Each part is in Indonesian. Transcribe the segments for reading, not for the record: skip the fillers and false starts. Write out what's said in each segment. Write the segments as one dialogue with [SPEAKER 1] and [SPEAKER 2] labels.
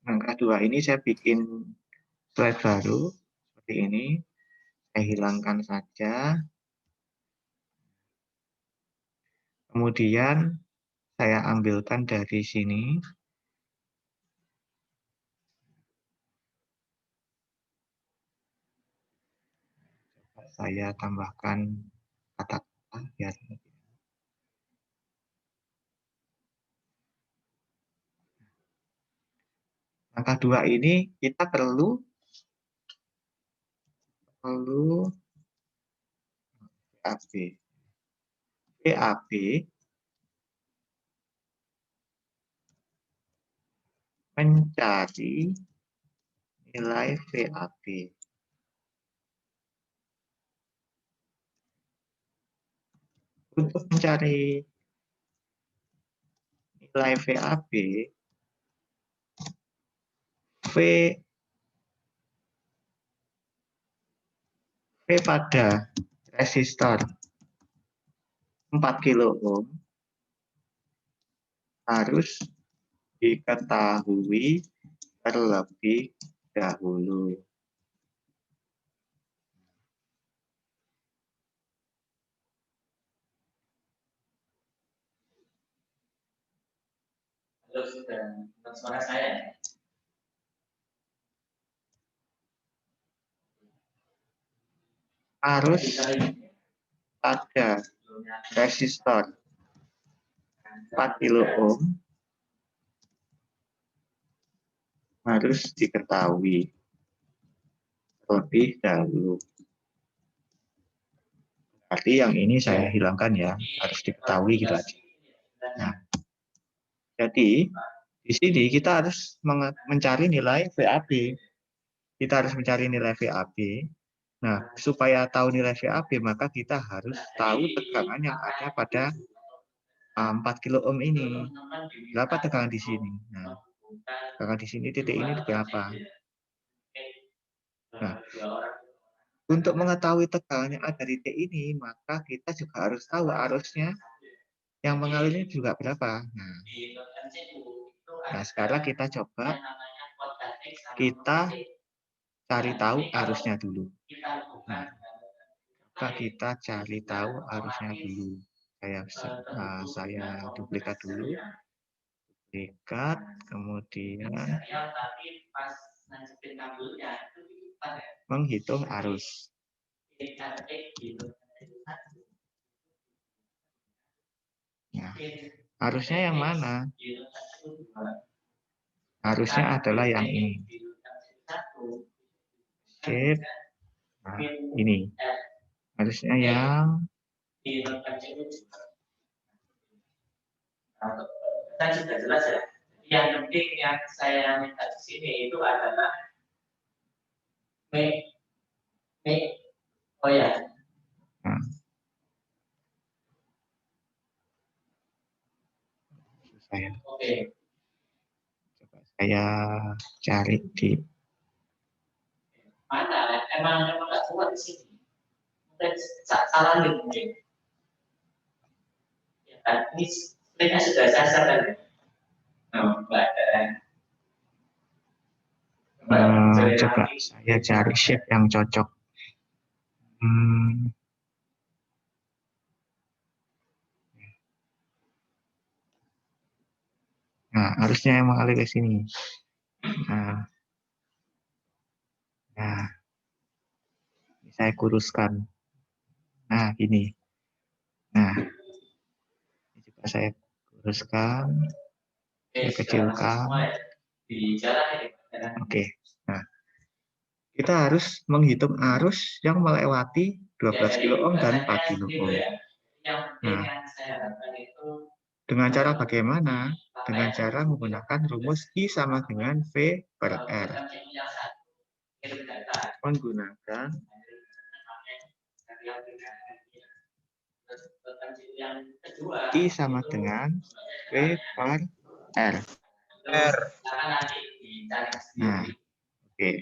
[SPEAKER 1] Langkah 2 ini saya bikin slide baru seperti ini. Saya hilangkan saja. Kemudian saya ambilkan dari sini. Saya tambahkan kata-kata biar langkah 2 ini kita perlu VAB. VAB mencari nilai VAB. Untuk mencari nilai VAB, V pada resistor 4 kilo ohm harus diketahui terlebih dahulu.
[SPEAKER 2] Suara saya.
[SPEAKER 1] Harus pada resistor 4 kilo ohm harus diketahui terlebih dahulu. Berarti yang ini saya hilangkan ya, harus diketahui gitu aja. Nah, jadi di sini kita harus mencari nilai VAB. Kita harus mencari nilai VAB. Nah, supaya tahu nilai VAB, maka kita harus tahu tegangan yang ada pada 4 kilo ohm ini. Berapa tegangan di sini? Nah, tegangan di sini titik ini berapa? Nah, untuk mengetahui tegangan yang ada di titik ini, maka kita juga harus tahu arusnya yang mengalirnya juga berapa. Nah, sekarang kita coba kita cari tahu arusnya dulu. Nah, kita cari tahu arusnya dulu. Saya duplikat dulu. Duplikat, kemudian menghitung arus. Nah, arusnya yang mana? Arusnya adalah yang ini. Sip. Nah, ini. Harusnya yang
[SPEAKER 2] Kan sudah jelas ya. Yang penting yang saya minta di sini itu adalah oh ya.
[SPEAKER 1] nah.
[SPEAKER 2] Oke.
[SPEAKER 1] Coba saya cari di
[SPEAKER 2] mana? Emang nggak kuat di sini. Mungkin salah nih mungkin. Ya kan, ini sebenarnya sudah saya sadar.
[SPEAKER 1] Coba saya cari shape yang cocok. Nah, harusnya yang mengalir ke sini. Nah, saya kuruskan. Nah, gini. Nah, ini juga saya kuruskan. Saya kecilkan. Oke. Nah, kita harus menghitung arus yang melewati 12 kilo ohm dan 4 kilo ohm. Nah, dengan cara bagaimana? Dengan cara menggunakan rumus I sama dengan V per R. Menggunakan I sama dengan V per R. Nah, oke.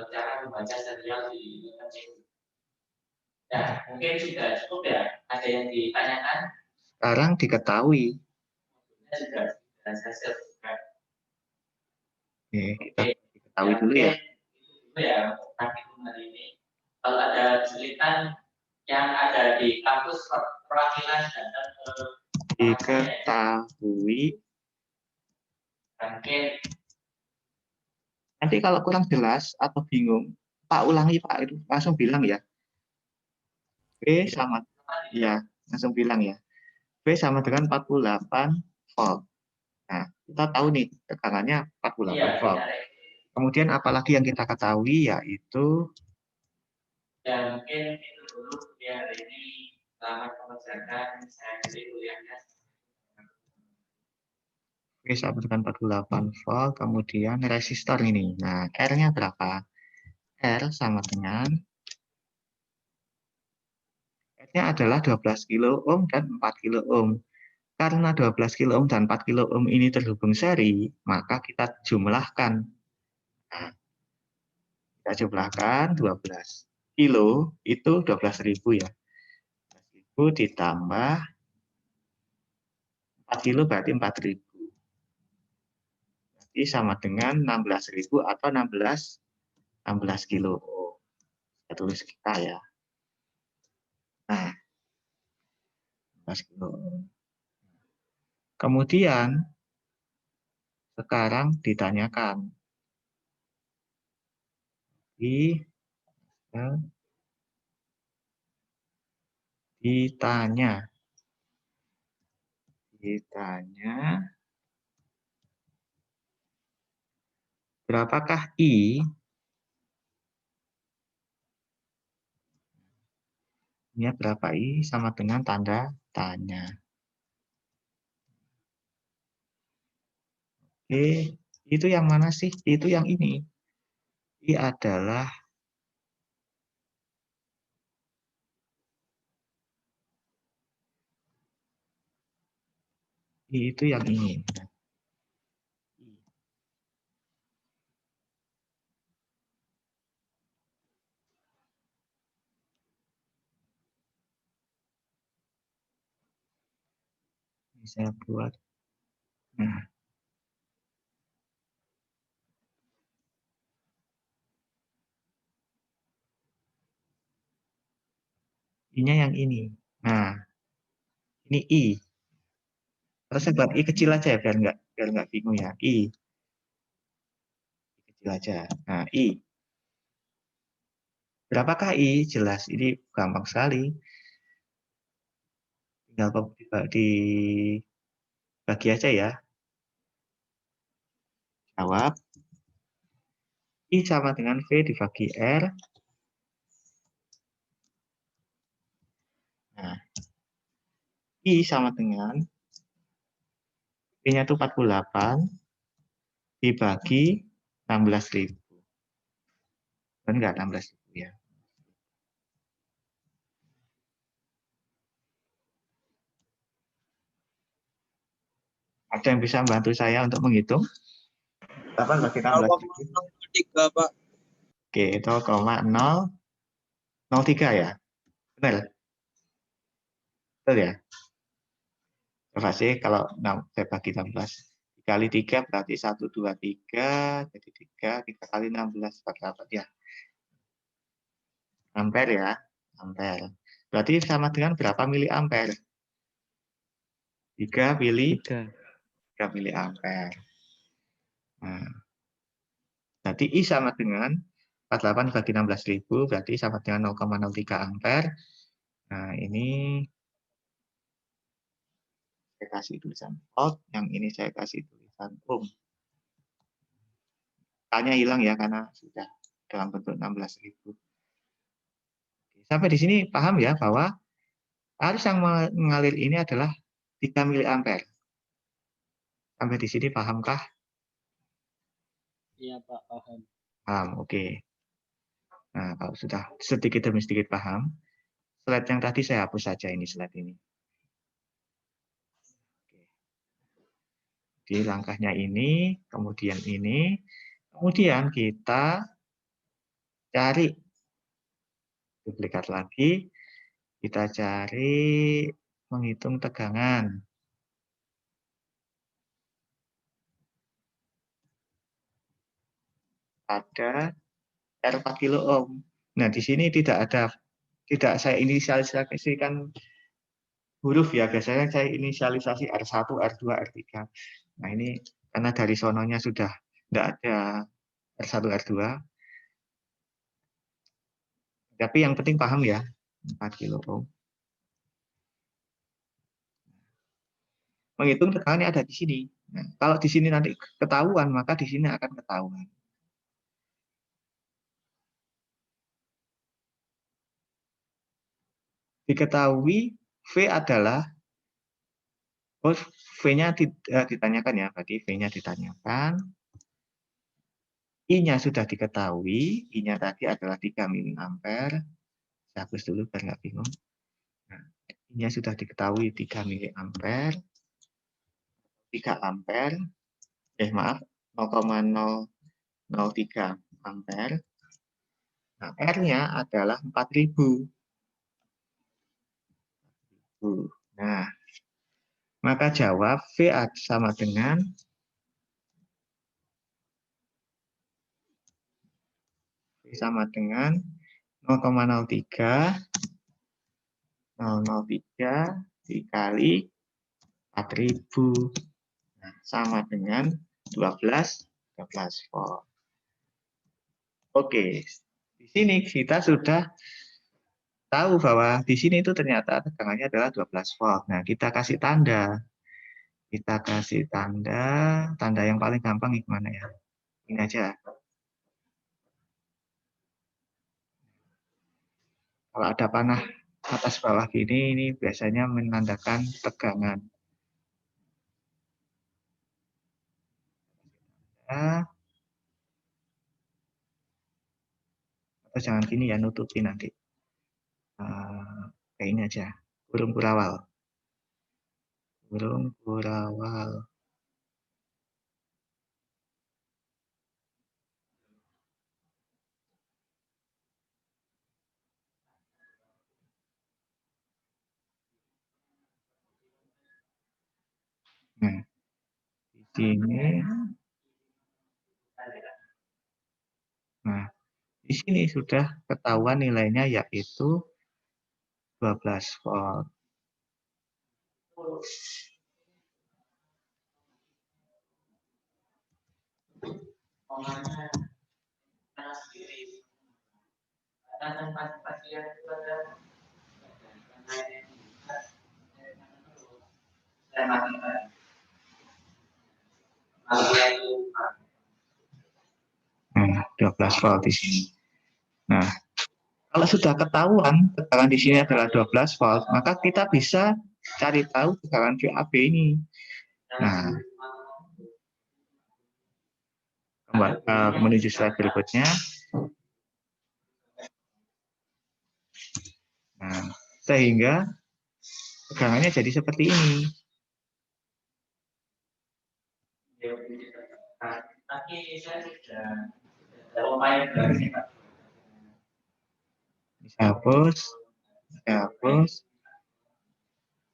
[SPEAKER 2] Cara membaca serial di ya, mungkin sudah cukup ya. Ada yang ditanyakan?
[SPEAKER 1] Sekarang diketahui. Oke, kita
[SPEAKER 2] Oke.
[SPEAKER 1] ketahui dulu ya.
[SPEAKER 2] Itu ya praktikum hari ini. Kalau ada kesulitan yang ada di kampus perwakilan datang ke
[SPEAKER 1] Diketahui.
[SPEAKER 2] mungkin
[SPEAKER 1] Nanti kalau kurang jelas atau bingung, Pak ulangi Pak, itu langsung bilang ya. V sama, ya langsung bilang ya. V sama dengan 48 volt. Nah, kita tahu nih tegangannya 48 volt. Kemudian apalagi yang kita ketahui yaitu
[SPEAKER 2] ya mungkin itu dulu ya hari ini. Selamat mengerjakan, saya akhiri kuliahnya.
[SPEAKER 1] V sama dengan 48 volt, kemudian resistor ini. Nah, R-nya berapa? R sama dengan R-nya adalah 12 kilo ohm dan 4 kilo ohm. Karena 12 kilo ohm dan 4 kilo ohm ini terhubung seri, maka kita jumlahkan. Nah, kita jumlahkan 12 kilo itu 12.000 ya. 12.000 ditambah 4 kilo berarti 4.000. Berarti sama dengan 16.000 atau 16 kilo ohm. Saya tulis kita ya. Nah, 16 kilo ohm. Kemudian sekarang ditanyakan ditanya berapakah I? Ini berapa I sama dengan tanda tanya. Oke, itu yang mana sih? Itu yang ini. I adalah I itu yang ini. Ini saya buat. Nah, I-nya yang ini. Nah, ini I. Terus saya buat I kecil aja ya, biar nggak bingung ya. I kecil aja. Nah, I. Berapakah I? Jelas, ini gampang sekali. Tinggal dibagi aja ya. Jawab. I sama dengan V dibagi R. Nah, I sama dengan I-nya itu 48 dibagi 16.000. Enggak, 16.000 ya. Ada yang bisa membantu saya untuk menghitung? 8 bagi 16.000.
[SPEAKER 3] Pak.
[SPEAKER 1] Oke, itu 0,003 ya? Benar? Betul ya? Coba sih kalau saya bagi 16. Dikali 3 berarti 1, 2, 3. Jadi 3 kali 16 berapa ya? Ampere ya. Ampere. Berarti sama dengan berapa miliampere? 3 miliampere. Nah, berarti I sama dengan 48 bagi 16.000 berarti sama dengan 0,03 ampere. Nah, ini saya kasih tulisan volt, yang ini saya kasih tulisan ohm. K-nya hilang ya karena sudah dalam bentuk 16.000. Sampai di sini paham ya bahwa arus yang mengalir ini adalah 3 miliampere. Sampai di sini pahamkah?
[SPEAKER 3] Iya Pak, paham.
[SPEAKER 1] Paham, oke. Nah, kalau sudah sedikit demi sedikit paham, slide yang tadi saya hapus saja ini slide ini. Di langkahnya ini, kemudian ini, kemudian kita cari duplikat lagi, kita cari menghitung tegangan. pada R 4 kilo ohm. Nah, di sini tidak saya inisialisasikan huruf ya, biasanya saya inisialisasi R1, R2, R3. Nah, ini karena dari sononya sudah tidak ada R1, R2, tapi yang penting paham ya, 4 kilo ohm. Menghitung tegangannya ada di sini. Nah, kalau di sini nanti ketahuan, maka di sini akan ketahuan. Diketahui V adalah, V-nya ditanyakan ya, berarti V-nya ditanyakan. I-nya sudah diketahui, I-nya tadi adalah 3 mA. Saya hapus dulu biar nggak bingung. Nah, I-nya sudah diketahui 3 mA, 3 ampere, maaf, 0,003 ampere. Nah, R-nya adalah 4000. Nah, maka jawab V sama dengan 0,03 dikali 4000. Nah, sama dengan 12 volt. Oke, di sini kita sudah tahu bahwa di sini itu ternyata tegangannya adalah 12 volt. Nah, kita kasih tanda. Kita kasih tanda yang paling gampang gimana ya? Ini aja. Kalau ada panah atas bawah gini, ini biasanya menandakan tegangan. Atau jangan gini ya, nutupi nanti. Kayak ini aja, burung kurawal. Burung kurawal. Nah, di sini. Nah, di sini sudah ketahuan nilainya yaitu 12 volt. Nah, 12 volt di sini. Nah, kalau sudah ketahuan tegangan di sini adalah 12 volt, maka kita bisa cari tahu tegangan VAB ini. Nah, menuju slide berikutnya. Nah, sehingga tegangannya jadi seperti ini. Bisa hapus,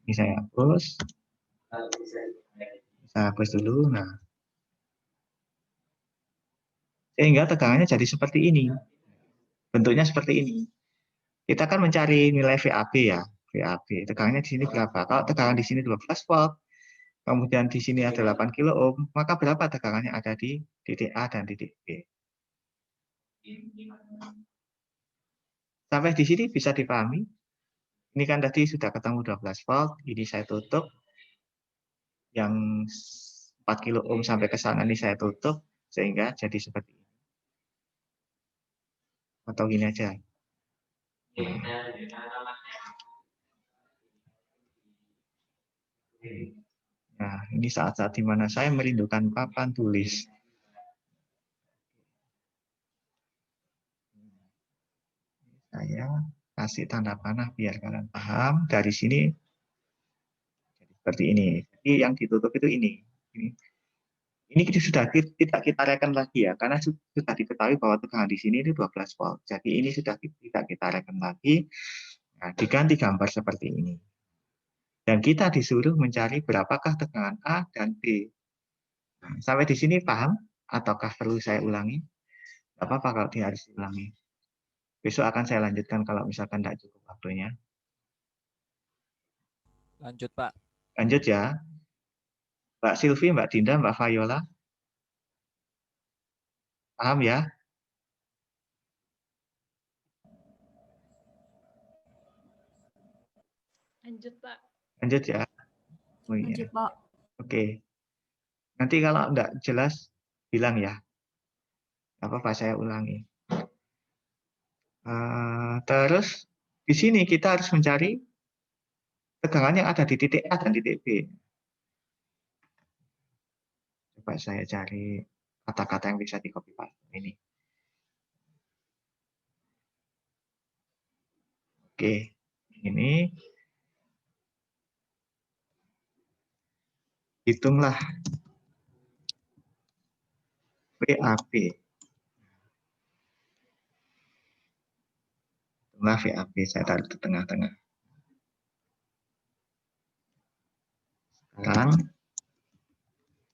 [SPEAKER 1] bisa hapus dulu. Nah, sehingga tegangannya jadi seperti ini. Bentuknya seperti ini. Kita kan mencari nilai VAB ya. VAB. Tegangannya di sini berapa? Kalau tegangan di sini 12 volt, kemudian di sini ada 8 kilo ohm, maka berapa tegangannya ada di titik A dan titik B? Sampai di sini bisa dipahami? Ini kan tadi sudah ketemu 12 volt, ini saya tutup. Yang 4 kilo ohm sampai ke sana ini saya tutup, sehingga jadi seperti ini. Atau gini aja. Nah, ini saat-saat di mana saya merindukan papan tulis. Saya kasih tanda panah biar kalian paham. Dari sini jadi seperti ini. Jadi yang ditutup itu ini. Ini sudah tidak kita reken lagi ya, karena sudah diketahui bahwa tegangan di sini itu 12 volt. Jadi ini sudah tidak kita reken lagi. Nah, diganti gambar seperti ini. Dan kita disuruh mencari berapakah tegangan A dan B. Nah, sampai di sini paham? Ataukah perlu saya ulangi? Tidak apa-apa kalau dia harus diulangi. Besok akan saya lanjutkan kalau misalkan tidak cukup waktunya.
[SPEAKER 3] Lanjut, Pak.
[SPEAKER 1] Lanjut ya. Mbak Silvi, Mbak Dinda, Mbak Viola. Paham ya?
[SPEAKER 4] Lanjut, Pak.
[SPEAKER 1] Lanjut ya. Oh, iya.
[SPEAKER 4] Lanjut, Pak.
[SPEAKER 1] Oke. Nanti kalau enggak jelas, bilang ya. Apa-apa, saya ulangi. Terus, di sini kita harus mencari tegangan yang ada di titik A dan titik B. Coba saya cari kata-kata yang bisa di-copy paste ini. Oke, ini hitunglah VAB. Hitunglah VAB, saya taruh di tengah-tengah. Sekarang,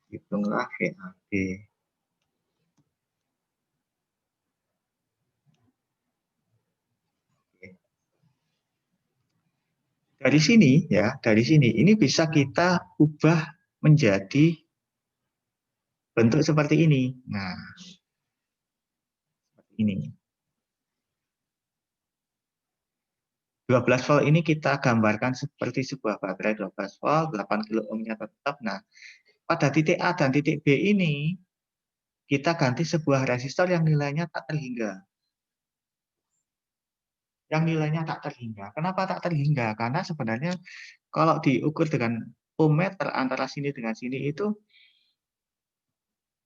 [SPEAKER 1] hitunglah VAB. Dari sini ya, dari sini ini bisa kita ubah menjadi bentuk seperti ini. Nah, seperti ini. 12 volt ini kita gambarkan seperti sebuah baterai 12 volt, 8 kilo ohmnya tetap. Nah, pada titik A dan titik B ini kita ganti sebuah resistor yang nilainya tak terhingga. Yang nilainya tak terhingga. Kenapa tak terhingga? Karena sebenarnya kalau diukur dengan ohmmeter antara sini dengan sini itu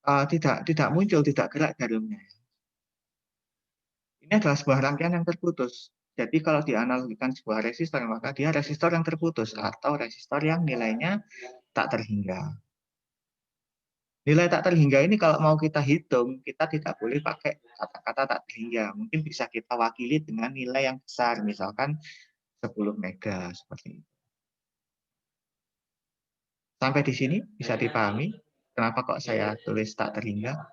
[SPEAKER 1] tidak muncul, tidak gerak jarumnya. Ini adalah sebuah rangkaian yang terputus. Jadi kalau dianalogikan sebuah resistor, maka dia resistor yang terputus atau resistor yang nilainya tak terhingga. Nilai tak terhingga ini kalau mau kita hitung, kita tidak boleh pakai kata-kata tak terhingga. Mungkin bisa kita wakili dengan nilai yang besar, misalkan 10 mega seperti itu. Sampai di sini bisa dipahami kenapa kok saya tulis tak terhingga?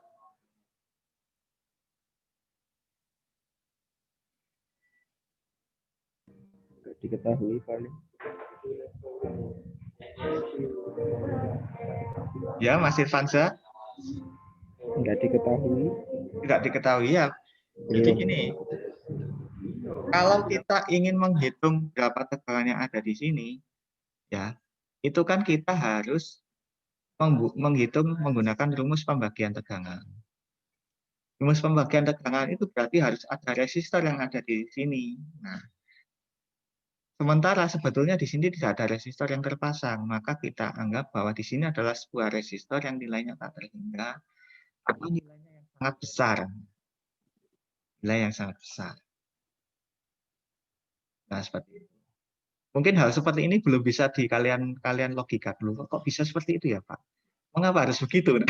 [SPEAKER 5] Diketahui paling.
[SPEAKER 1] Ya, Mas Irfansa?
[SPEAKER 5] Enggak diketahui.
[SPEAKER 1] Tidak diketahui ya. Jadi gini, kalau kita ingin menghitung berapa tegangan yang ada di sini, ya, itu kan kita harus menghitung menggunakan rumus pembagian tegangan. Rumus pembagian tegangan itu berarti harus ada resistor yang ada di sini. Nah, sementara sebetulnya di sini tidak ada resistor yang terpasang, maka kita anggap bahwa di sini adalah sebuah resistor yang nilainya tak terhingga atau nilainya yang sangat besar. Nilai yang sangat besar. Nah, seperti itu. Mungkin hal seperti ini belum bisa di kalian logika dulu. Kok bisa seperti itu ya, Pak? Mengapa harus begitu?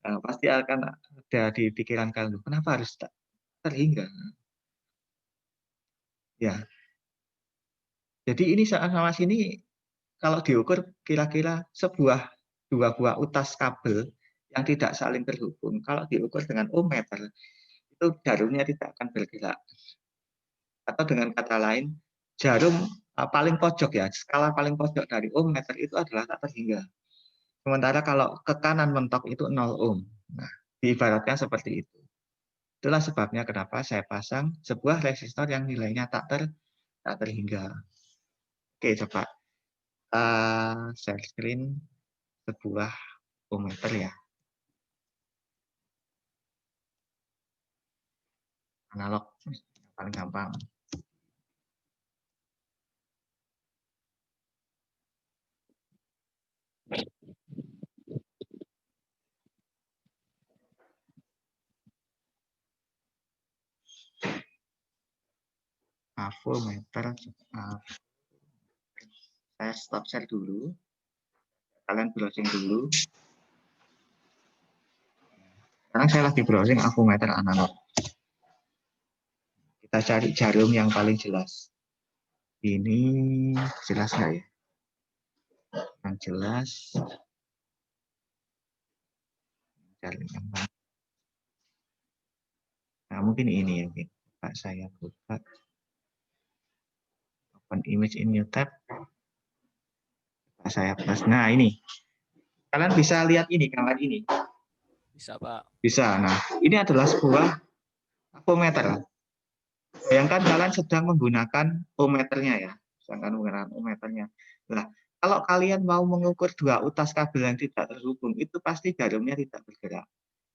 [SPEAKER 1] Nah, pasti akan ada di pikiran kalian. Kenapa harus tak terhingga? Ya. Jadi ini sama sini kalau diukur kira-kira dua buah utas kabel yang tidak saling terhubung. Kalau diukur dengan ohmmeter, itu jarumnya tidak akan bergerak. Atau dengan kata lain, jarum paling pojok ya, skala paling pojok dari ohmmeter itu adalah tak terhingga. Sementara kalau ke kanan mentok itu 0 ohm. Nah, diibaratkan seperti itu. Itulah sebabnya kenapa saya pasang sebuah resistor yang nilainya tak terhingga. Oke, coba share screen sebuah ohmmeter ya. Analog paling gampang. Voltmeter. Saya stop share dulu. Kalian browsing dulu. Sekarang saya lagi browsing voltmeter analog. Kita cari jarum yang paling jelas. Ini jelas nggak ya? Yang jelas. Jarum yang mana? Nah, mungkin ini ya. Pak, saya buka. Open image in new tab. Pak, saya plus. Nah, ini. Kalian bisa lihat ini, gambar ini.
[SPEAKER 3] Bisa, Pak.
[SPEAKER 1] Bisa. Nah, ini adalah sebuah ometer. Bayangkan kalian sedang menggunakan ometernya ya. Sedangkan menggunakan ometernya. Nah, kalau kalian mau mengukur dua utas kabel yang tidak terhubung, itu pasti jarumnya tidak bergerak.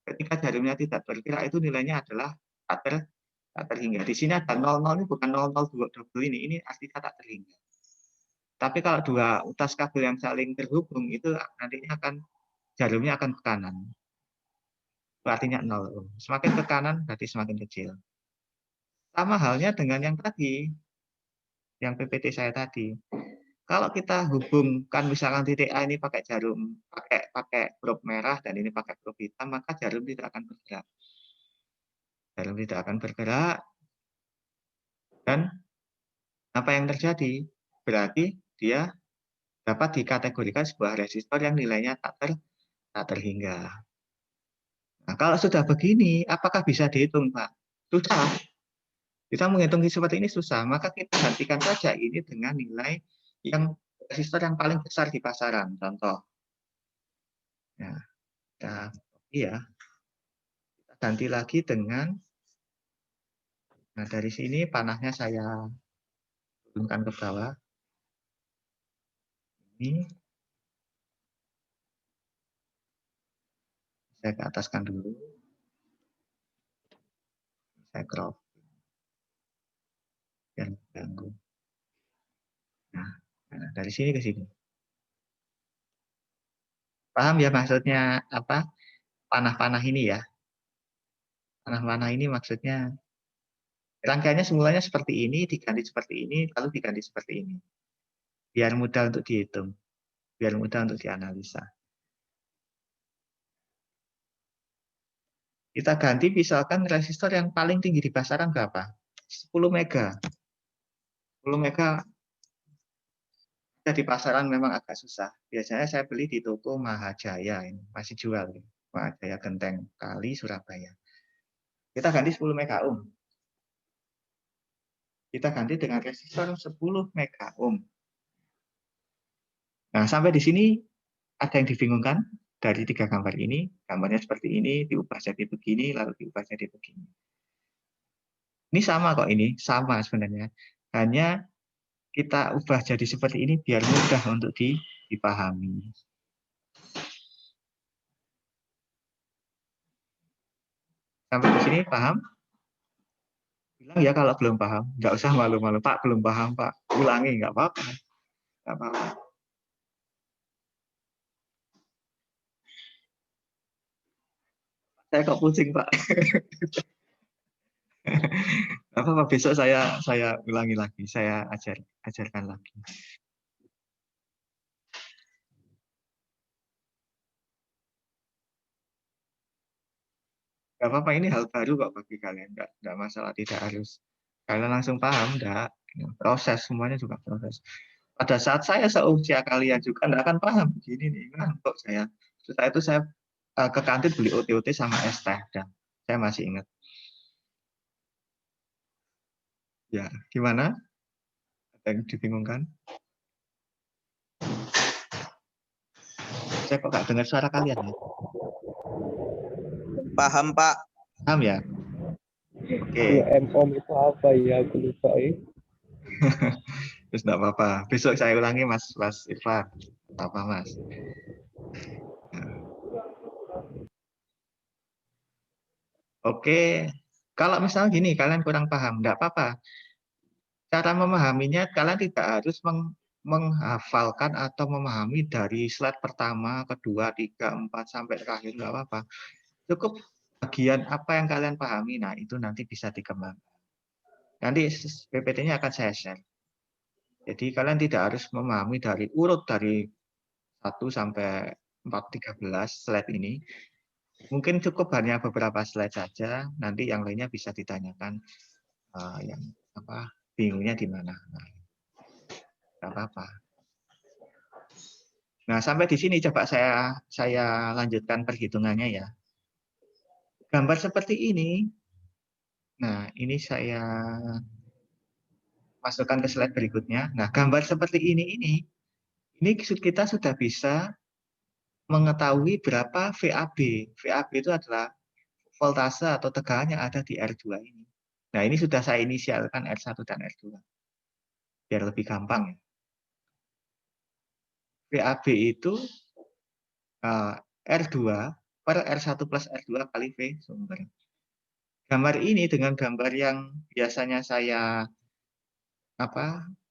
[SPEAKER 1] Ketika jarumnya tidak bergerak, itu nilainya adalah tak terhingga. Di sini ada 00, ini bukan 002 ini artinya tak terhingga. Tapi kalau dua utas kabel yang saling terhubung, itu nantinya jarumnya akan ke kanan. Artinya 0. Semakin ke kanan, berarti semakin kecil. Sama halnya dengan yang tadi, yang PPT saya tadi. Kalau kita hubungkan misalkan titik A ini pakai jarum, pakai probe merah dan ini pakai probe hitam, maka jarum tidak akan bergerak. Jarum tidak akan bergerak dan apa yang terjadi? Berarti dia dapat dikategorikan sebuah resistor yang nilainya tak terhingga. Nah, kalau sudah begini, apakah bisa dihitung, Pak? Susah. Kita menghitung seperti ini susah, maka kita gantikan saja ini dengan nilai yang resistor yang paling besar di pasaran. Contoh. Ya, kita ganti lagi dengan, nah dari sini panahnya saya turunkan ke bawah. Ini saya ke ataskan dulu. Saya crop. Biar ganggu. Nah, dari sini ke sini. Paham ya maksudnya apa? Panah-panah ini ya. Panah-panah ini maksudnya rangkaiannya semulanya seperti ini, diganti seperti ini, lalu diganti seperti ini. Biar mudah untuk dihitung. Biar mudah untuk dianalisa. Kita ganti misalkan resistor yang paling tinggi di pasaran berapa? 10 mega. 10 mega di pasaran memang agak susah. Biasanya saya beli di toko Mahajaya, ini masih jual. Mahajaya Genteng Kali, Surabaya. Kita ganti 10 mega ohm. Kita ganti dengan resistor 10 mega ohm. Nah, sampai di sini ada yang dibingungkan dari 3 gambar ini. Gambarnya seperti ini, diubah jadi begini, lalu diubah jadi begini. Ini sama kok ini, sama sebenarnya. Hanya kita ubah jadi seperti ini biar mudah untuk dipahami. Sampai di sini paham? Bilang ya kalau belum paham, nggak usah malu-malu. Pak, belum paham, Pak. Ulangi, nggak apa-apa. Nggak apa-apa. Saya kok pusing, Pak. Apa besok saya ulangi lagi, saya ajarkan lagi. Nggak apa-apa, ini hal baru kok bagi kalian, nggak masalah, tidak harus kalian langsung paham, nggak. Proses, semuanya juga proses. Pada saat saya seusia kalian juga nggak akan paham begini nih, ngantuk saya. Setelah itu saya ke kantin beli OT-OT sama es teh, dan saya masih ingat. Ya, gimana? Ada yang dibingungkan? Saya kok nggak dengar suara kalian ya?
[SPEAKER 4] Paham, Pak.
[SPEAKER 1] Paham ya? Oke.
[SPEAKER 5] 2 ohm itu apa ya? Aku lupa ya.
[SPEAKER 1] Terus nggak apa-apa. Besok saya ulangi, Mas Irfan. Apa, Mas? Oke. Kalau misalnya gini, kalian kurang paham, nggak apa-apa. Cara memahaminya, kalian tidak harus menghafalkan atau memahami dari slide pertama, kedua, 3, 4, sampai terakhir, nggak apa-apa. Cukup bagian apa yang kalian pahami, nah itu nanti bisa dikembangkan. Nanti PPT-nya akan saya share. Jadi kalian tidak harus memahami dari urut dari 1 sampai 413 slide ini. Mungkin cukup hanya beberapa slide saja, nanti yang lainnya bisa ditanyakan yang apa bingungnya di mana. Nah, nggak apa-apa. Nah, sampai di sini coba saya lanjutkan perhitungannya ya. Gambar seperti ini Nah, ini saya masukkan ke slide berikutnya. Nah, gambar seperti ini kita sudah bisa mengetahui berapa VAB. VAB itu adalah voltase atau tegangan yang ada di R2 ini. Nah, ini sudah saya inisialkan R1 dan R2. Biar lebih gampang ya. VAB itu R2 per R1 plus R2 kali V sumber. Gambar ini dengan gambar yang biasanya saya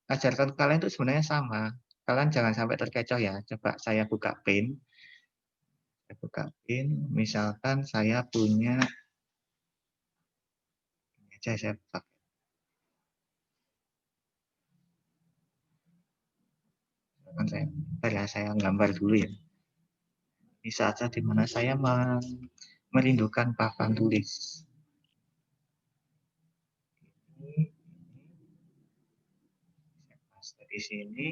[SPEAKER 1] ajarkan ke kalian itu sebenarnya sama. Kalian jangan sampai terkecoh ya. Coba saya buka Paint. Saya buka Paint. Misalkan saya punya, ini aja saya buka. Saya gambar dulu ya. Ini saat di mana saya merindukan papan tulis. Ini saya paste di sini.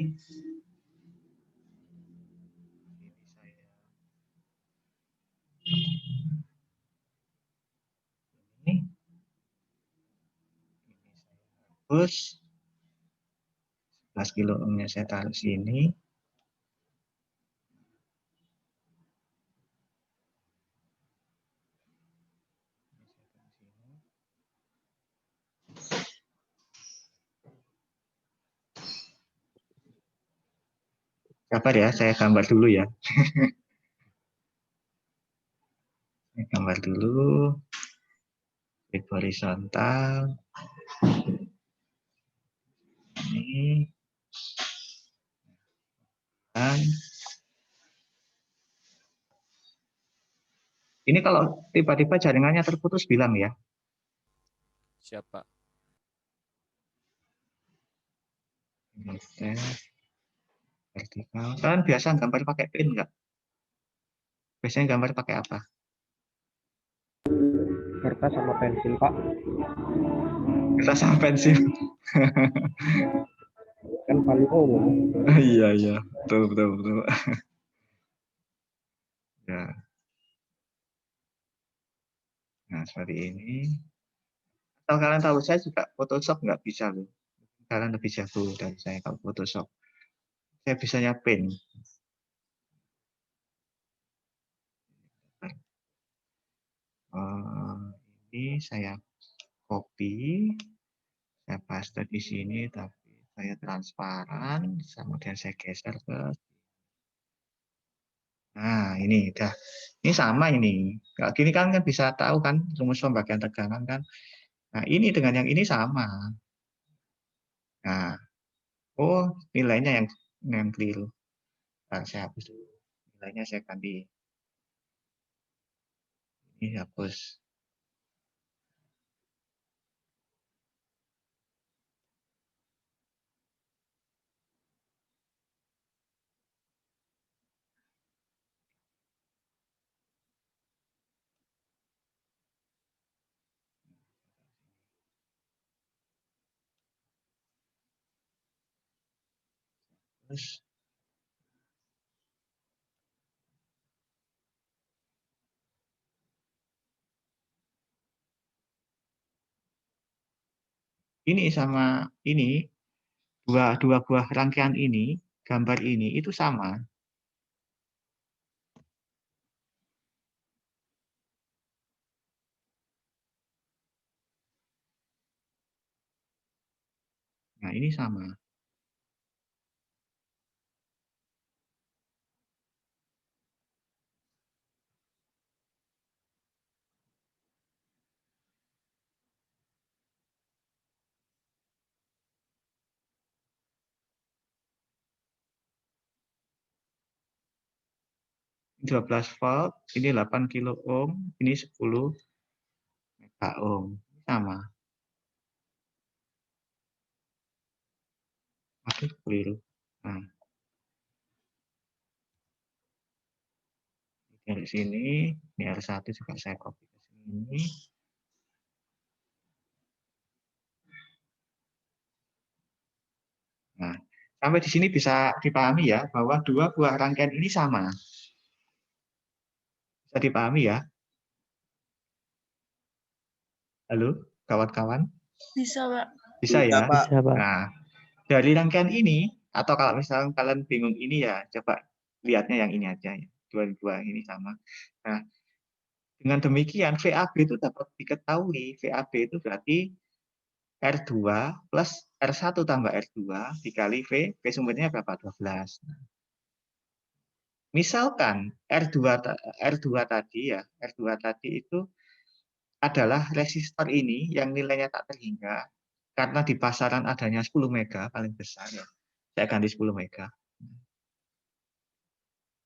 [SPEAKER 1] Ini saya hapus. 11 kilo ohmnya saya taruh sini. Sabar ya, saya gambar dulu ya. Saya gambar dulu. Klik horizontal. Ini. Dan ini kalau tiba-tiba jaringannya terputus bilang ya.
[SPEAKER 3] Siapa?
[SPEAKER 1] Vertikal. Kalian biasa gambar pakai pen nggak? Biasanya gambar pakai apa?
[SPEAKER 5] Kertas sama pensil, Pak.
[SPEAKER 1] Kertas sama pensil.
[SPEAKER 5] Kan paling umum.
[SPEAKER 1] Iya, iya. Betul, betul, betul. Ya. Nah, seperti ini. Kalau kalian tahu, saya juga Photoshop nggak bisa loh. Kalian lebih jago dari saya kalau Photoshop. Saya bisanya pen. Ini saya copy, saya paste di sini, tapi saya transparan, kemudian saya geser ke. Nah, ini udah. Ini sama ini. Kalau gini kan bisa tahu kan rumus pembagian tegangan kan. Nah, ini dengan yang ini sama. Nah, oh nilainya yang keliru. Nah, saya hapus dulu. Nilainya saya ganti. Ini hapus. Terus ini sama ini dua buah rangkaian ini, gambar ini itu sama. Nah, ini sama. Ini 12 volt, ini 8 kilo ohm, ini 10 mega ohm. Sama. Aduh, keliru. Nah, dari sini, ini R1 juga saya copy ke sini. Nah, sampai di sini bisa dipahami ya, bahwa dua buah rangkaian ini sama. Bisa dipahami ya? Halo? kawan-kawan?
[SPEAKER 4] Bisa, Pak.
[SPEAKER 1] Bisa ya?
[SPEAKER 6] Pak.
[SPEAKER 5] Bisa, Pak.
[SPEAKER 1] Nah, dari rangkaian ini, atau kalau misalnya kalian bingung ini ya, coba lihatnya yang ini aja ya. Dua-dua ini sama. Nah, dengan demikian VAB itu dapat diketahui. VAB itu berarti R2 plus R1 tambah R2 dikali V sumbernya berapa? 12. Misalkan R2 tadi ya, R2 tadi itu adalah resistor ini yang nilainya tak terhingga karena di pasaran adanya 10 mega paling besar ya. Saya ganti 10 mega.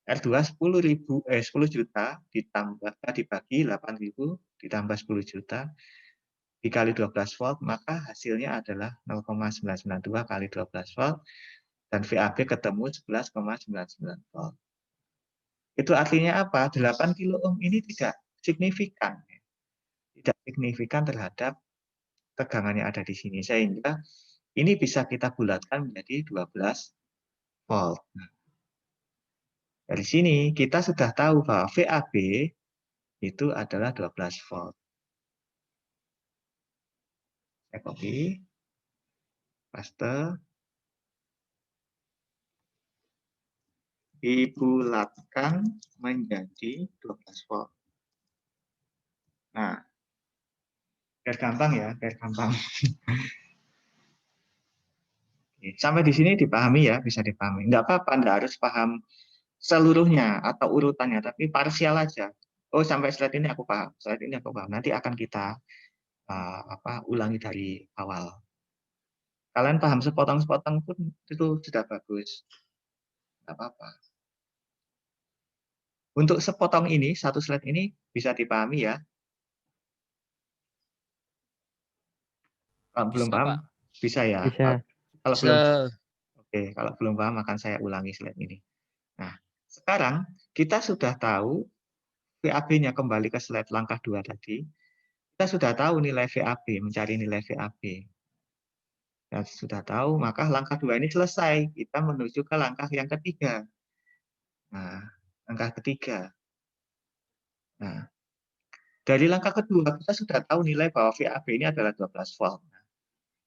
[SPEAKER 1] R2 10 juta ditambah dibagi 8.000 ditambah 10 juta dikali 12 volt, maka hasilnya adalah 0,992 kali 12 volt dan VAB ketemu 11,99 volt. Itu artinya apa? 8 kilo ohm ini tidak signifikan. Tidak signifikan terhadap tegangan yang ada di sini. Sehingga ini bisa kita bulatkan menjadi 12 volt. Dari sini kita sudah tahu bahwa VAB itu adalah 12 volt. Saya copy, paste, dibulatkan menjadi 12 volt. Nah, biar gampang ya, biar gampang. Sampai di sini dipahami ya, bisa dipahami. Enggak apa-apa, enggak harus paham seluruhnya atau urutannya, tapi parsial aja. Oh, sampai slide ini aku paham, slide ini aku paham. Nanti akan kita ulangi dari awal. Kalian paham sepotong-sepotong pun itu sudah bagus. Enggak apa-apa. Untuk sepotong ini, satu slide ini bisa dipahami ya. Kalau belum
[SPEAKER 3] Bisa,
[SPEAKER 1] paham,
[SPEAKER 3] Pak.
[SPEAKER 1] bisa ya.
[SPEAKER 5] Bisa.
[SPEAKER 1] Kalau
[SPEAKER 3] Bisa.
[SPEAKER 1] belum, oke, kalau belum paham akan saya ulangi slide ini. Nah, sekarang kita sudah tahu VAB-nya, kembali ke slide langkah 2 tadi. Kita sudah tahu nilai VAB, mencari nilai VAB. Dan sudah tahu, maka langkah 2 ini selesai. Kita menuju ke langkah yang ketiga. Nah, langkah ketiga. Nah, dari langkah kedua, kita sudah tahu nilai bahwa VAB ini adalah 12 volt.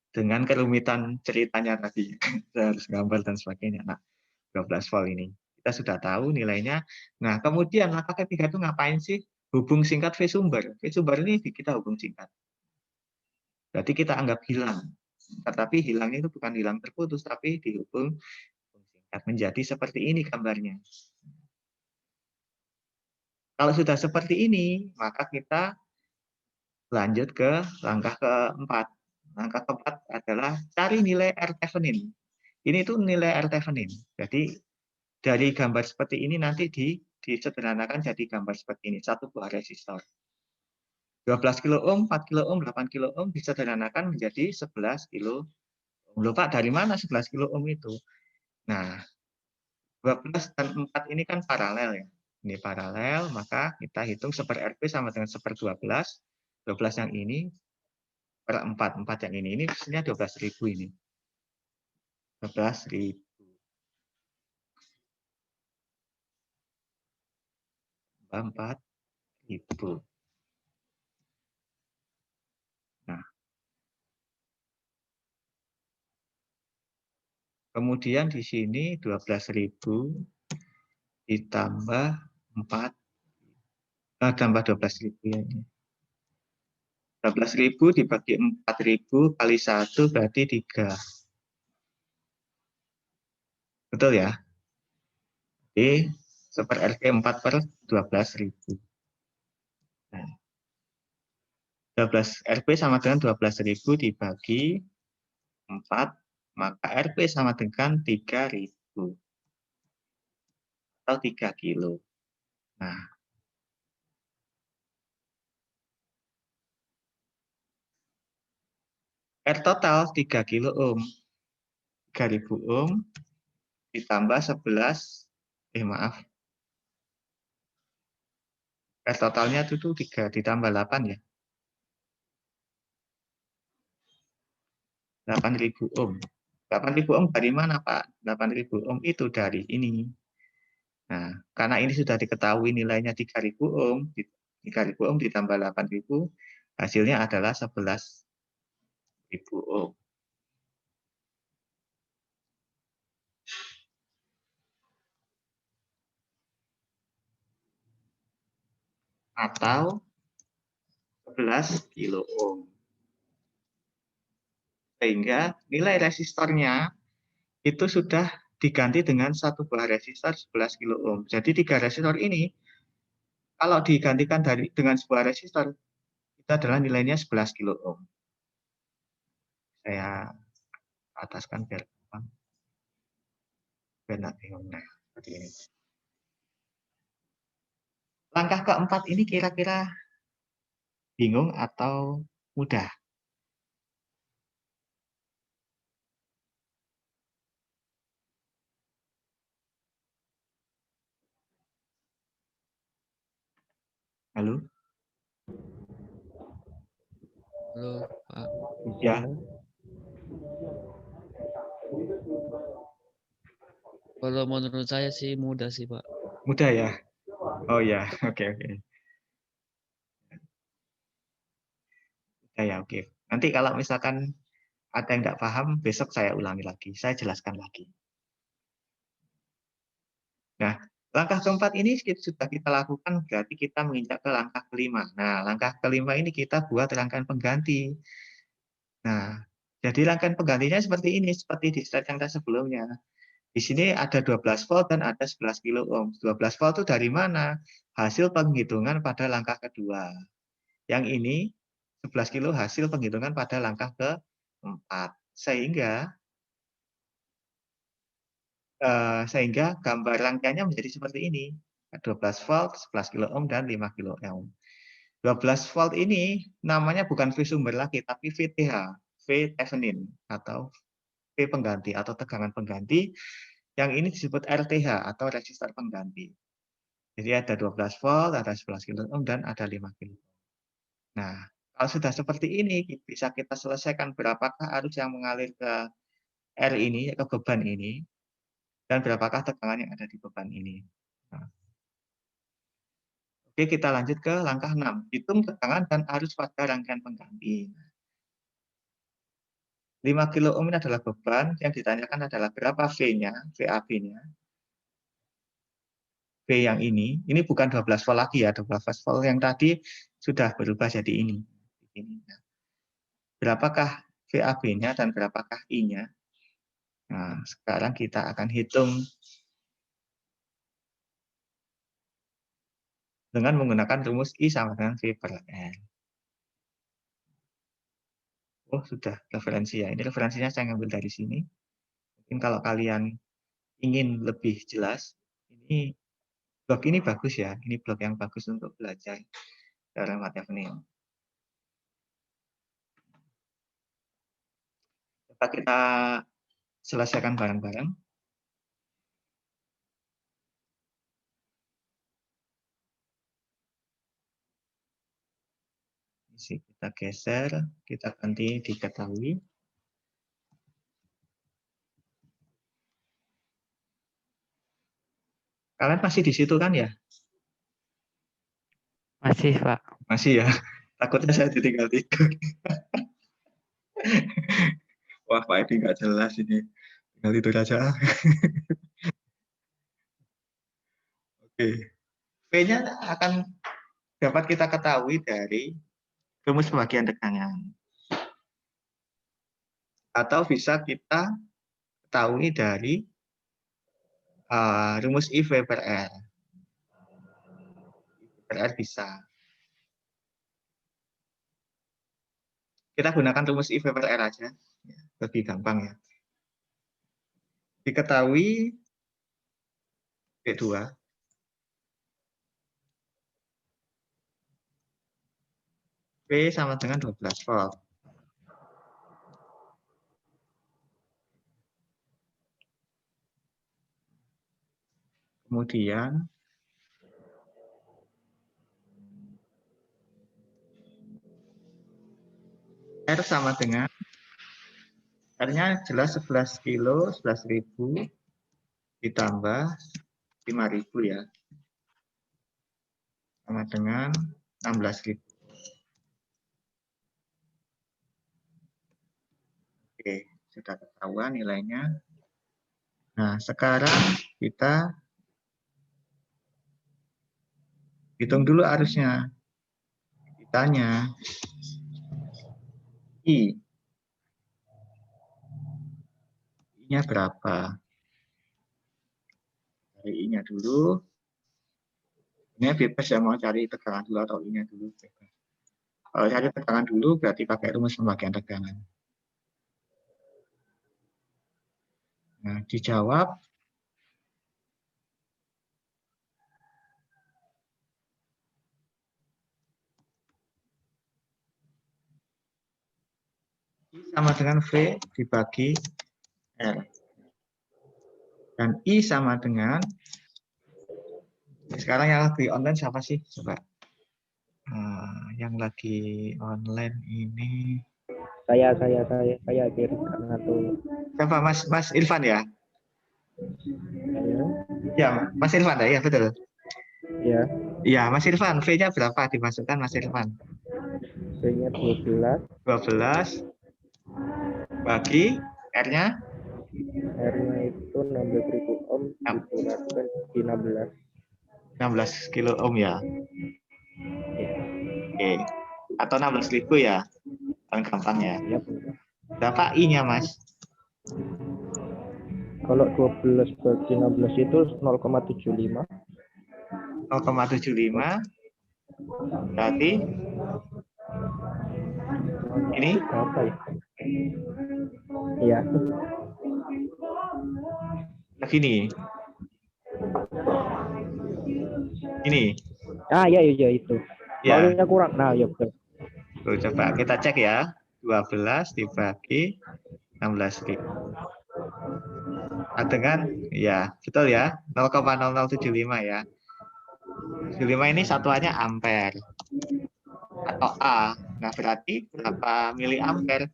[SPEAKER 1] Dengan kerumitan ceritanya tadi, saya harus gambar dan sebagainya. Nah, 12 volt ini. Kita sudah tahu nilainya. Nah, kemudian langkah ketiga itu ngapain sih? Hubung singkat V sumber. V sumber ini kita hubung singkat. Berarti kita anggap hilang. Tetapi hilangnya itu bukan hilang terputus, tapi dihubung singkat menjadi seperti ini gambarnya. Kalau sudah seperti ini, maka kita lanjut ke langkah keempat. Langkah keempat adalah cari nilai R Thevenin. Ini tuh nilai R Thevenin. Jadi dari gambar seperti ini nanti disederhanakan jadi gambar seperti ini. Satu buah resistor. 12 kilo ohm, 4 kilo ohm, 8 kilo ohm disederhanakan menjadi 11 kilo ohm. Loh Pak, dari mana 11 kilo ohm itu? Nah, 12 dan 4 ini kan paralel ya. Ini paralel, maka kita hitung 1/RP sama dengan 1/12. 12 yang ini per 4, 4 yang ini maksudnya 12.000 ini. 12.000. 4.000. Nah, kemudian di sini 12.000 ditambah 4, tambah 12.000 ya ini. 12.000 dibagi 4.000 kali 1 berarti 3. Betul ya? Jadi 1/RT 4/12.000. Nah, 12 RP sama dengan 12.000 dibagi 4, maka RP sama dengan 3.000 atau 3 kilo. Nah, R total 3 kilo ohm. 3.000 ohm ditambah 11, maaf. R totalnya itu 3 ditambah 8 ya. 8.000 ohm. 8.000 ohm dari mana Pak? 8.000 ohm itu dari ini. Nah, karena ini sudah diketahui nilainya 3.000 ohm, 3.000 ohm ditambah 8.000, hasilnya adalah 11 1000 ohm. Atau 11 kilo ohm. Sehingga nilai resistornya itu sudah diganti dengan satu buah resistor 11 kilo ohm. Jadi 3 resistor ini kalau digantikan dengan sebuah resistor itu adalah nilainya 11 kilo ohm. Saya ataskan biar nggak bingung. Nah, seperti ini. Langkah keempat ini kira-kira bingung atau mudah? Halo?
[SPEAKER 3] Halo, Pak.
[SPEAKER 1] Ya,
[SPEAKER 3] Kalau menurut saya sih mudah sih, Pak.
[SPEAKER 1] mudah ya? Oh ya, oke. Ya, oke. Nanti kalau misalkan ada yang nggak paham, besok saya ulangi lagi. Saya jelaskan lagi. Nah, langkah keempat ini sudah kita lakukan, berarti kita menginjak ke langkah kelima. Nah, langkah kelima ini kita buat rangkaian pengganti. Nah, jadi rangkaian penggantinya seperti ini, seperti di slide yang sebelumnya. Di sini ada 12 volt dan ada 11 kilo ohm. 12 volt itu dari mana? Hasil penghitungan pada langkah kedua. Yang ini 11 kilo hasil penghitungan pada langkah keempat. Sehingga gambar rangkaiannya menjadi seperti ini. 12 volt, 11 kilo ohm, dan 5 kilo ohm. 12 volt ini namanya bukan V sumber lagi, tapi VTH, V Thevenin, atau V pengganti, atau tegangan pengganti. Yang ini disebut RTH, atau resistor pengganti. Jadi ada 12 volt, ada 11 kilo ohm, dan ada 5 kilo ohm. Nah, kalau sudah seperti ini, bisa kita selesaikan berapakah arus yang mengalir ke R ini, ke beban ini, dan berapakah tegangan yang ada di beban ini. Nah, oke, kita lanjut ke langkah 6. Hitung tegangan dan arus pada rangkaian pengganti. 5 kilo ohm ini adalah beban, yang ditanyakan adalah berapa V-nya, VAB-nya. V yang ini bukan 12 volt lagi ya, 12 volt yang tadi sudah berubah jadi ini. Berapakah VAB-nya dan berapakah I-nya? Nah, sekarang kita akan hitung dengan menggunakan rumus I sama dengan V per N. Oh, sudah referensi ya. Ini referensinya saya ngambil dari sini. Mungkin kalau kalian ingin lebih jelas, ini blog ini bagus ya. Ini blog yang bagus untuk belajar dalam Thevenin. Coba kita selesaikan bareng-bareng. Kita geser, kita ganti diketahui. Kalian masih di situ kan ya?
[SPEAKER 5] Masih, Pak.
[SPEAKER 1] Masih ya? Takutnya saya ditinggal tidur. Wah, Pak Edi nggak jelas ini. Tinggal tidur aja. Oke. P-nya akan dapat kita ketahui dari rumus pembagian tegangan. Atau bisa kita ketahui dari rumus I V per R. I per R bisa. Kita gunakan rumus I V per R aja. Lebih gampang ya. Diketahui V2 V sama dengan 12 volt. Kemudian R sama dengan R-nya jelas 11 kilo, 11.000 ditambah 5.000 ya. Sama dengan 16.000. Oke, sudah ketahuan nilainya. Nah, sekarang kita hitung dulu arusnya. Ditanya, I-nya berapa? Cari I-nya dulu. Ini bebas ya, mau cari tegangan dulu atau I-nya dulu. Bebas. Kalau cari tegangan dulu, berarti pakai rumus pembagian tegangan. Nah, dijawab. I sama dengan V dibagi R. Dan I sama dengan, sekarang yang lagi online siapa sih? Coba. Yang lagi online ini.
[SPEAKER 5] Saya kiri karena tuh.
[SPEAKER 1] Siapa? Mas Irfan ya?
[SPEAKER 5] Ya,
[SPEAKER 1] Ya, Mas Irfan ya, betul.
[SPEAKER 5] ya.
[SPEAKER 1] Iya, Mas Irfan, V-nya berapa dimasukkan Mas Irfan?
[SPEAKER 5] V-nya 12,
[SPEAKER 1] 12 bagi R-nya
[SPEAKER 5] R-nya itu 16.000 ohm dibulatkan di 16.
[SPEAKER 1] 16 kilo ohm ya. Oke. Atau 16.000 ya. Paling gampang ya.
[SPEAKER 5] Ya,
[SPEAKER 1] Berapa I-nya, Mas?
[SPEAKER 5] kalau 12 bagi 16 itu 0,75.
[SPEAKER 1] 0,75 berarti ini
[SPEAKER 5] Apa ya? Iya.
[SPEAKER 1] begini. Ini.
[SPEAKER 5] Iya itu.
[SPEAKER 1] Ya.
[SPEAKER 5] Soalnya kurang. Nah, ya betul.
[SPEAKER 1] Tuh, coba kita cek ya. 12 dibagi 16.000. Dengan ya, betul ya. 0,0075 ya. 75 ini satuannya ampere atau A. Nah, berarti berapa miliampere?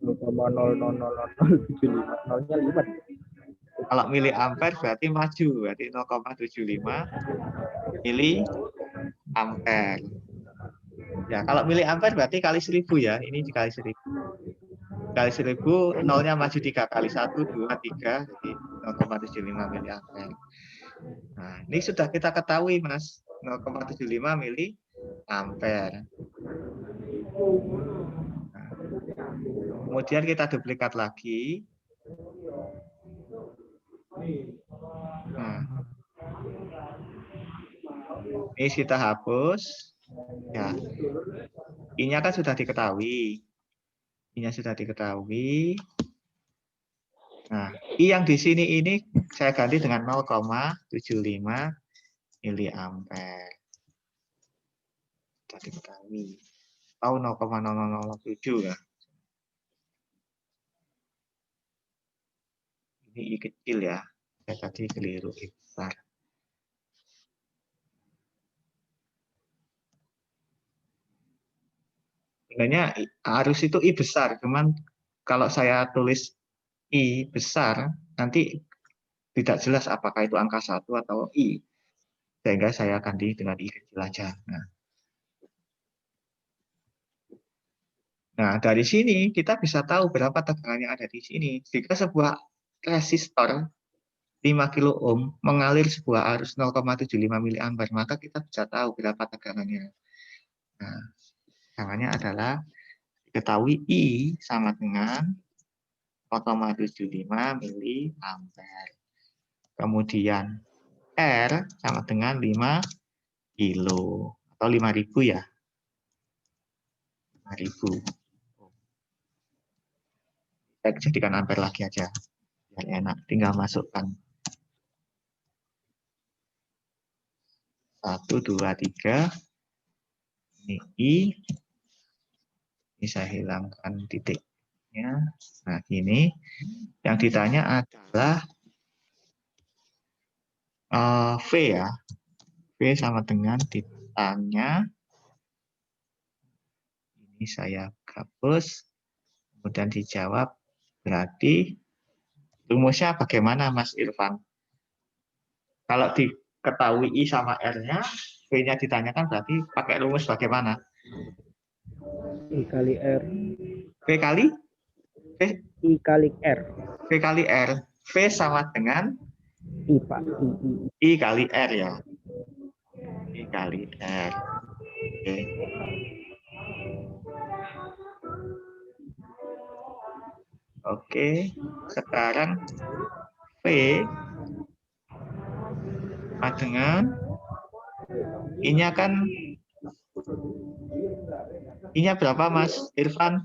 [SPEAKER 5] 0,00075. Nolnya 5.
[SPEAKER 1] Kalau miliampere berarti maju, berarti 0,75 miliampere. Ya, kalau miliampere berarti kali 1000 ya. Ini dikali 1000. Kali 1000, nolnya maju 3 kali 1, 2, 3, jadi 0,75 miliampere. Nah, ini sudah kita ketahui, Mas. 0,75 miliampere. Nah, kemudian kita duplikat lagi. Nah, ini kita hapus. Ya, I-nya kan sudah diketahui. I-nya sudah diketahui. Nah, I yang di sini ini saya ganti dengan 0,75 miliampere. Sudah diketahui. Tahu 0,0007 ya. Ini I kecil ya. Saya tadi keliru I besar. Sebenarnya arus itu I besar, cuman kalau saya tulis I besar, nanti tidak jelas apakah itu angka 1 atau I. Sehingga saya ganti dengan I kecil aja. Nah, dari sini kita bisa tahu berapa tegangan yang ada di sini. Jika sebuah resistor 5 kilo ohm mengalir sebuah arus 0,75 miliampere, maka kita bisa tahu berapa tegangannya. Nah, tegangannya adalah diketahui I sama dengan 0,75 miliampere. Kemudian R sama dengan 5 kilo atau 5.000 ya. 5.000. Saya jadikan ampere lagi aja. Biar enak, tinggal masukkan 1, 2, 3. Ini I. Ini saya hilangkan titiknya. Nah, ini yang ditanya adalah V ya. V sama dengan ditanya. Ini saya hapus. Kemudian dijawab. Berarti rumusnya bagaimana, Mas Irfan? Kalau diketahui I sama R-nya, V-nya ditanyakan berarti pakai rumus bagaimana?
[SPEAKER 5] I kali R.
[SPEAKER 1] V kali
[SPEAKER 5] I kali R.
[SPEAKER 1] V kali R. V sama dengan
[SPEAKER 5] I, Pak. I.
[SPEAKER 1] I kali R ya. I kali R. Oke. Oke. Sekarang V sama dengan I-nya kan I-nya berapa Mas Irfan?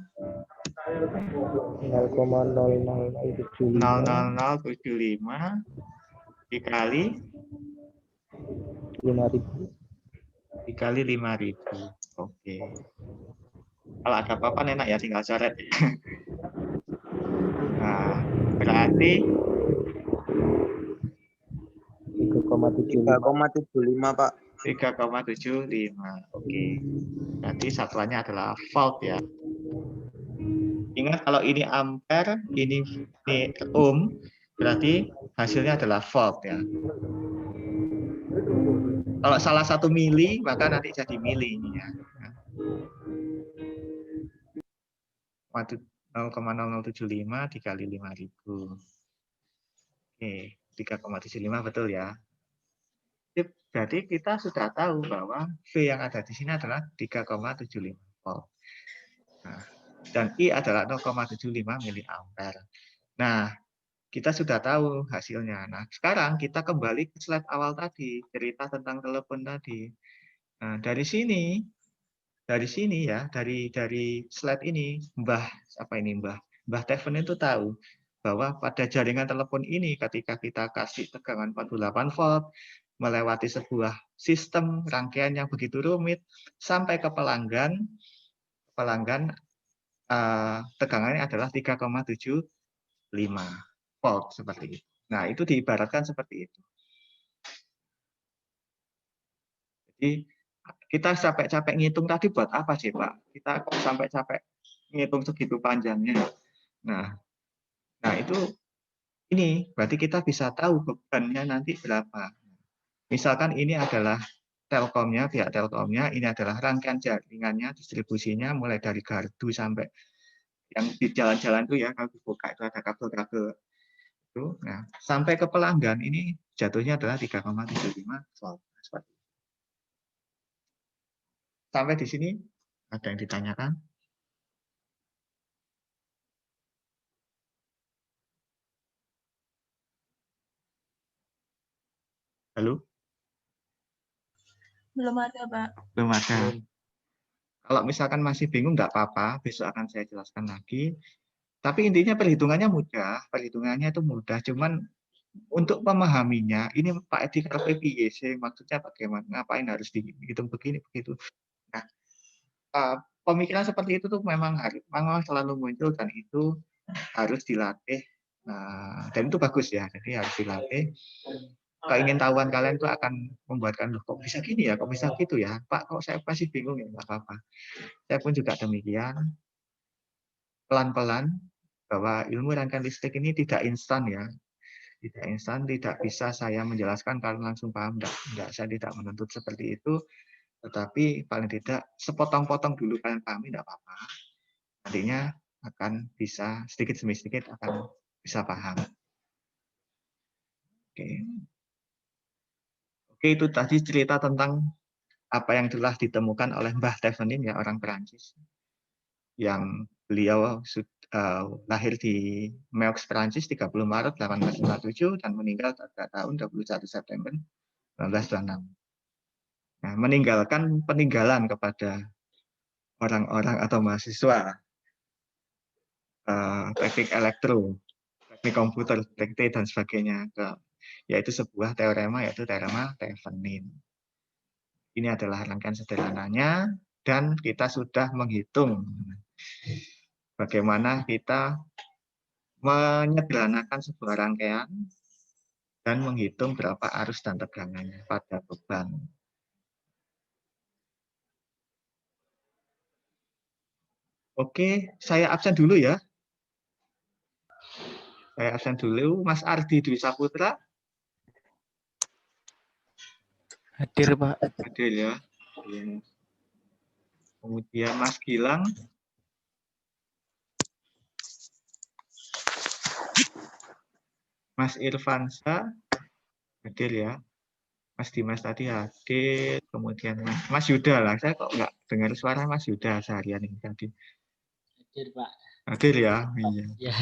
[SPEAKER 5] 0,00075
[SPEAKER 1] 00075 dikali
[SPEAKER 5] 5.000.
[SPEAKER 1] dikali 5.000. Oke. Kalau ada apa-apa enak ya tinggal coret. Nah, berarti
[SPEAKER 5] 3,75
[SPEAKER 4] Pak.
[SPEAKER 1] 3,75. Oke. Berarti satuannya adalah volt ya. Ingat kalau ini ampere, ini ohm, berarti hasilnya adalah volt ya. Kalau salah satu mili, maka nanti jadi mili ini ya. 0,0075 dikali 5.000. Oke, 3,75 betul ya. Jadi kita sudah tahu bahwa V yang ada di sini adalah 3,75 volt. Nah, dan I adalah 0,75 miliampere. Nah, kita sudah tahu hasilnya. Nah, sekarang kita kembali ke slide awal tadi, cerita tentang telepon tadi. Nah, dari sini ya, dari slide ini, Mbah Teven itu tahu bahwa pada jaringan telepon ini ketika kita kasih tegangan 48 volt melewati sebuah sistem rangkaian yang begitu rumit sampai ke pelanggan tegangannya adalah 3,75 volt seperti itu. Nah, itu diibaratkan seperti itu. Jadi kita capek-capek ngitung tadi buat apa sih, Pak? Kita kok sampai capek ngitung segitu panjangnya. Nah, itu ini berarti kita bisa tahu bebannya nanti berapa. Misalkan ini adalah Telkomnya, pihak Telkomnya, ini adalah rangkaian jaringannya, distribusinya mulai dari gardu sampai yang di jalan-jalan itu ya, kalau dibuka itu ada kabel-kabel itu. Nah, sampai ke pelanggan ini jatuhnya adalah 3,75 volt. Sampai di sini ada yang ditanyakan? Halo?
[SPEAKER 6] Belum ada, Pak.
[SPEAKER 1] Belum ada. Kalau misalkan masih bingung, nggak apa-apa, besok akan saya jelaskan lagi. Tapi intinya perhitungannya mudah, cuman untuk memahaminya, ini Pak Edi kalau PPYC, maksudnya bagaimana, ngapain harus dihitung begini, begitu. Nah, pemikiran seperti itu tuh memang selalu muncul dan itu harus dilatih. Dan itu bagus ya, jadi harus dilatih. Keingintahuan kalian itu akan membuatkan, loh kok bisa gini ya, kok bisa gitu ya, Pak, kok saya masih bingung ya, nggak apa-apa. Saya pun juga demikian, pelan-pelan, bahwa ilmu rangkaian listrik ini tidak instan ya, tidak instan, tidak bisa saya menjelaskan kalau langsung paham, enggak, saya tidak menuntut seperti itu, tetapi paling tidak sepotong-potong dulu kalian pahami, enggak apa-apa. Nantinya akan bisa sedikit demi sedikit akan bisa paham. Oke, itu tadi cerita tentang apa yang telah ditemukan oleh Mbah Thevenin ya, orang Perancis, yang beliau lahir di Meaux, Perancis 30 Maret 1857 dan meninggal pada tahun 21 September 1926. Nah, meninggalkan peninggalan kepada orang-orang atau mahasiswa teknik elektro, teknik komputer, teknik dan sebagainya, yaitu sebuah teorema, yaitu teorema Thevenin. Ini adalah rangkaian sederhananya, dan kita sudah menghitung bagaimana kita menyederhanakan sebuah rangkaian dan menghitung berapa arus dan tegangannya pada beban. Oke, saya absen dulu ya. Saya absen dulu. Mas Ardi Dwi Saputra.
[SPEAKER 5] Hadir, Pak.
[SPEAKER 1] Hadir ya. Kemudian Mas Gilang. Mas Irfansa hadir ya. Mas Dimas tadi hadir. Kemudian Mas Yuda lah. Saya kok nggak dengar suara Mas Yuda seharian ini tadi.
[SPEAKER 4] Hadir, Pak.
[SPEAKER 1] Hadir ya. Iya.
[SPEAKER 4] Ya.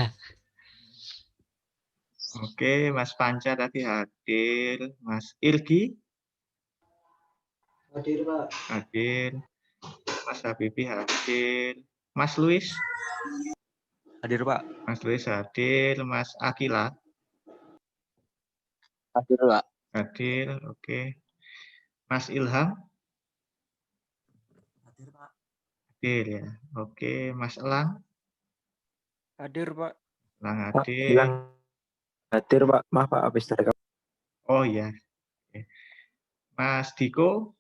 [SPEAKER 1] Oke, Mas Panca tadi hadir. Mas Irgi.
[SPEAKER 6] Hadir, Pak.
[SPEAKER 1] Hadir. Mas Habibi hadir. Mas Luis.
[SPEAKER 5] Hadir, Pak.
[SPEAKER 1] Mas Luis hadir. Mas Akila.
[SPEAKER 5] Hadir, Pak.
[SPEAKER 1] Hadir. Oke. Mas Ilham.
[SPEAKER 5] Hadir, Pak.
[SPEAKER 1] Hadir ya. Oke. Mas Elang.
[SPEAKER 5] Hadir, Pak.
[SPEAKER 1] Elang
[SPEAKER 5] Pak,
[SPEAKER 1] hadir.
[SPEAKER 5] bilang hadir, Pak. Maaf, Pak, habis dari
[SPEAKER 1] Oh iya. Oke. Mas Diko.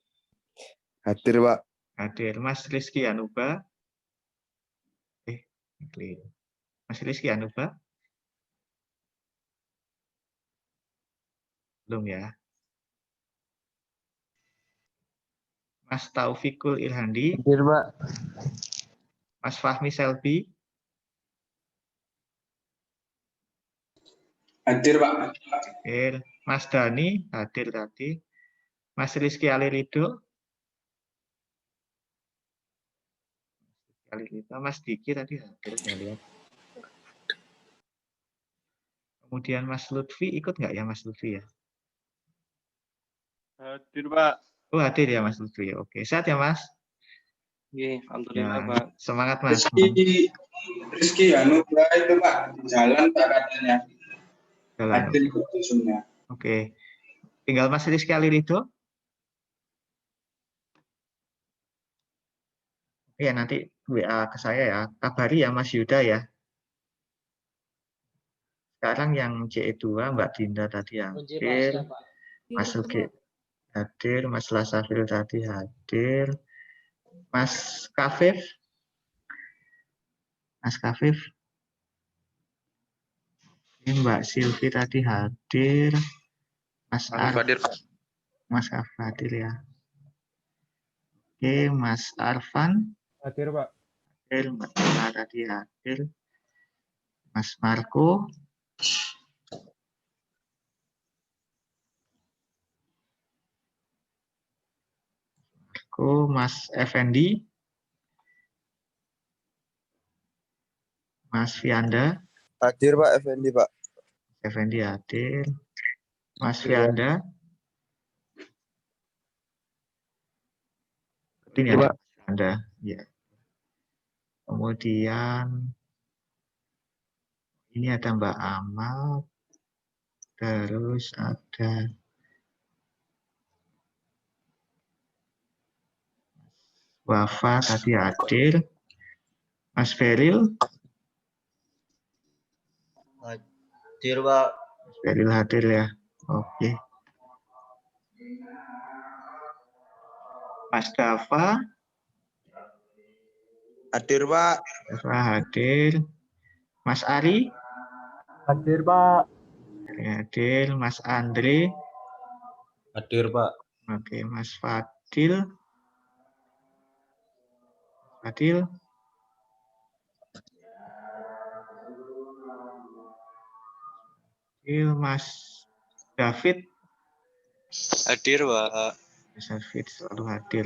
[SPEAKER 5] hadir, Pak.
[SPEAKER 1] Hadir. Mas Rizky Anuba. Mas Rizky Anuba. Belum ya. Mas Taufikul Irhandi.
[SPEAKER 5] Hadir, Pak.
[SPEAKER 1] Mas Fahmi Selbi.
[SPEAKER 6] Hadir, Pak.
[SPEAKER 1] Hadir. Mas Dani hadir tadi. Mas Rizky Alirido. Mas Diki tadi hadir, saya lihat. Kemudian Mas Lutfi ikut nggak ya Mas Lutfi ya?
[SPEAKER 5] Hadir, Pak.
[SPEAKER 1] Oh hadir ya Mas Lutfi. Oke, sehat ya Mas?
[SPEAKER 5] Iya,
[SPEAKER 1] Ya,
[SPEAKER 5] alhamdulillah, Pak.
[SPEAKER 1] semangat Mas.
[SPEAKER 6] Rizky Anugrah itu, Pak. Di jalan, Pak, katanya.
[SPEAKER 1] Jalan.
[SPEAKER 6] Hadir ke dusunnya.
[SPEAKER 1] Oke. Tinggal Mas Rizky Alirido. Ya nanti WA ke saya ya. Kabari ya Mas Yuda ya. Sekarang yang CE2 Mbak Dinda tadi
[SPEAKER 4] Kunci, Pak.
[SPEAKER 1] hadir.
[SPEAKER 4] Siap, Pak.
[SPEAKER 1] Mas Sugi hadir. Mas Lasafil tadi hadir. Mas Kafif. Mas Kafif. Ini Mbak Silvi tadi hadir. Mas
[SPEAKER 5] Hadir, Pak.
[SPEAKER 1] Mas Kafif hadir ya. Oke, Mas Arfan.
[SPEAKER 5] Hadir, Pak.
[SPEAKER 1] Hadir. Mbak Tina tadi hadir. Mas Marco. Mas Effendi. Mas Fianda.
[SPEAKER 5] Hadir, Pak Effendi, Pak.
[SPEAKER 1] Effendi hadir. Mas Fianda. Ini ya, Mas Fianda. Ya. Kemudian ini ada Mbak Amal. Terus ada Wafa tadi hadir. Mas Feril.
[SPEAKER 5] Hadir, Pak.
[SPEAKER 1] Mas Feril hadir ya. Oke. Mas Dava.
[SPEAKER 5] Hadir, Pak.
[SPEAKER 1] Dava hadir. Mas Ari.
[SPEAKER 5] Hadir, Pak.
[SPEAKER 1] Hadir. Mas Andre.
[SPEAKER 5] Hadir, Pak.
[SPEAKER 1] Oke, Mas Fadil. Fadil. Mas David.
[SPEAKER 5] Hadir, Pak.
[SPEAKER 1] Mas David selalu hadir.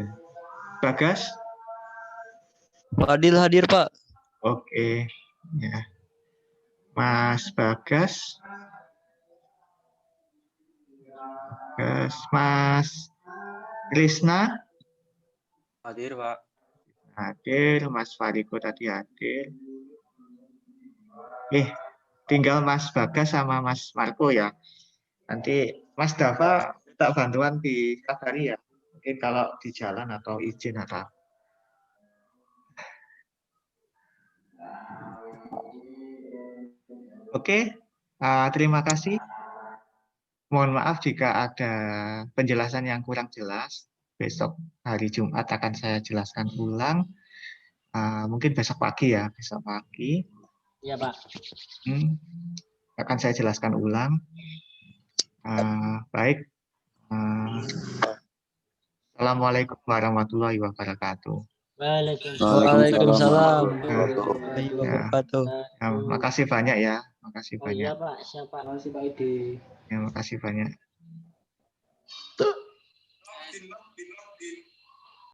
[SPEAKER 1] Bagas.
[SPEAKER 3] Fadil hadir, Pak.
[SPEAKER 1] Oke. Ya. Mas Bagas. Mas Krisna.
[SPEAKER 5] Hadir, Pak.
[SPEAKER 1] Hadir. Mas Fariko tadi hadir. Tinggal Mas Bagas sama Mas Marco ya. Nanti Mas Dava minta bantuan di kabari ya. Mungkin kalau di jalan atau izin atau. Oke, terima kasih. Mohon maaf jika ada penjelasan yang kurang jelas. Besok hari Jumat akan saya jelaskan ulang. Mungkin besok pagi ya, besok pagi.
[SPEAKER 4] Iya, Pak.
[SPEAKER 1] Akan saya jelaskan ulang. Baik. Assalamualaikum warahmatullahi wabarakatuh.
[SPEAKER 3] Waalaikumsalam.
[SPEAKER 1] Ya,
[SPEAKER 3] Warahmatullahi wabarakatuh.
[SPEAKER 1] ya, makasih banyak ya. Makasih
[SPEAKER 4] Oh iya
[SPEAKER 1] banyak.
[SPEAKER 4] Pak, siapa?
[SPEAKER 5] Masih Pak Edi.
[SPEAKER 1] Ya, makasih banyak.